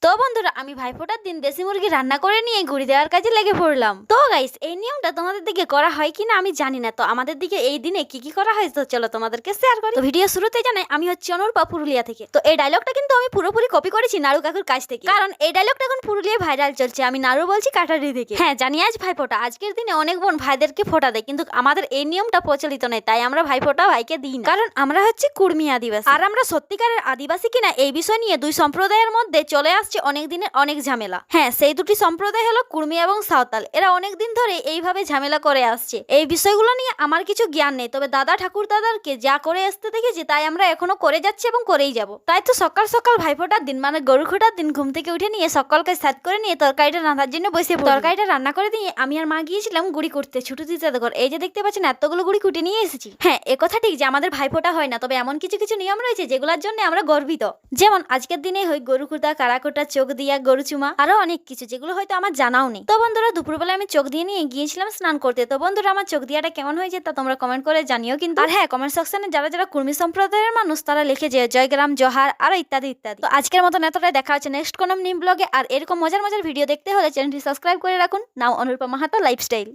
তো বন্ধুরা আমি ভাইফোঁটার দিন দেশি মুরগি রান্না করে নিয়ে গুড়ি দেওয়ার কাজে লেগে পড়লাম। তো গাইস এই নিয়মটা তোমাদের দিকে করা হয় কিনা আমি জানি না। তো আমাদের দিকে এই দিনে কি কি করা হয় তো চলো তোমাদেরকে শেয়ার করি। তো ভিডিও শুরুতে জানাই আমি হচ্ছে অনুরূপা, পুরুলিয়া থেকে। তো এই ডায়লগটা কিন্তু আমি পুরোপুরি কপি করেছি নাড়ু কাকুর কাছ থেকে, কারণ এই ডায়লগটা এখন পুরুলিয়ায় ভাইরাল চলছে। আমি নাড়ু বলছি কাটারি থেকে। হ্যাঁ জানি আজ ভাইফোঁটা, আজকের দিনে অনেক বোন ভাইদেরকে ফোঁটা দেয়, কিন্তু আমাদের এই নিয়মটা প্রচলিত নেই, তাই আমরা ভাইফোঁটা ভাইকে দিই না, কারণ আমরা হচ্ছে কুর্মি আদিবাসী। আর আমরা সত্যিকারের আদিবাসী কিনা এই বিষয় নিয়ে দুই সম্প্রদায়ের মধ্যে চলে আসছে অনেক দিনের অনেক ঝামেলা। হ্যাঁ সেই দুটি সম্প্রদায় হলো কুর্মি এবং সাঁওতাল। এরা অনেক দিন ধরে এইভাবে ঝামেলা করে আসছে। এই বিষয়গুলো নিয়ে আমার কিছু জ্ঞান নেই, তবে দাদা ঠাকুর দাদারকে যা করে আসতে দেখেছি তাই আমরা এখনো করে যাচ্ছি এবং করেই যাব। তাই তো সকাল সকাল ভাইফোঁটার দিন মানে গরু খোঁটার দিন ঘুম থেকে উঠে নিয়ে সকালকে সাত করে নিয়ে তরকারিটা রান্নার জন্য বসে পড়ি। তরকারিটা রান্না করে দিয়ে আমি আর মা গিয়েছিলাম গুড়ি করতে ছুটি দিতে ঘর। এই যে দেখতে পাচ্ছেন এতগুলো গুড়ি কুটে নিয়ে এসেছি। হ্যাঁ এ কথা ঠিক যে আমাদের ভাইফোঁটা হয় না, তবে এমন কিছু কিছু নিয়ম রয়েছে যেগুলোর জন্য আমরা গর্বিত। যেমন আজকের দিনে হয় গরু খুঁটা, কারাকোটা, চোখ দিয়া, গরু চুমা, আরো অনেক কিছু যেগুলো হয়তো আমার জানাও নেই। তো বন্ধুরা দুপুরবেলা আমি চোখ দিয়ে নিয়ে গিয়েছিলাম স্নান করতে। তো বন্ধুরা আমার চোখ দিয়াটা কেমন হয়েছে তা তোমরা কমেন্ট করে জানিও কিন্তু। আর হ্যাঁ কমেন্ট সেকশনে যারা যারা কুর্মী সম্প্রদায়ের মানুষ তারা লিখে যে জয়গ্রাম, জোহার, আরো ইত্যাদি ইত্যাদি। তো আজকের মতন এতটাই, দেখা হচ্ছে নেক্সট কোনো নিউ ব্লগে। আর এরকম মজার মজার ভিডিও দেখতে হলে চ্যানেলটি সাবস্ক্রাইব করে রাখুন। নাও অনুরূপা মাহাতো লাইফস্টাইল।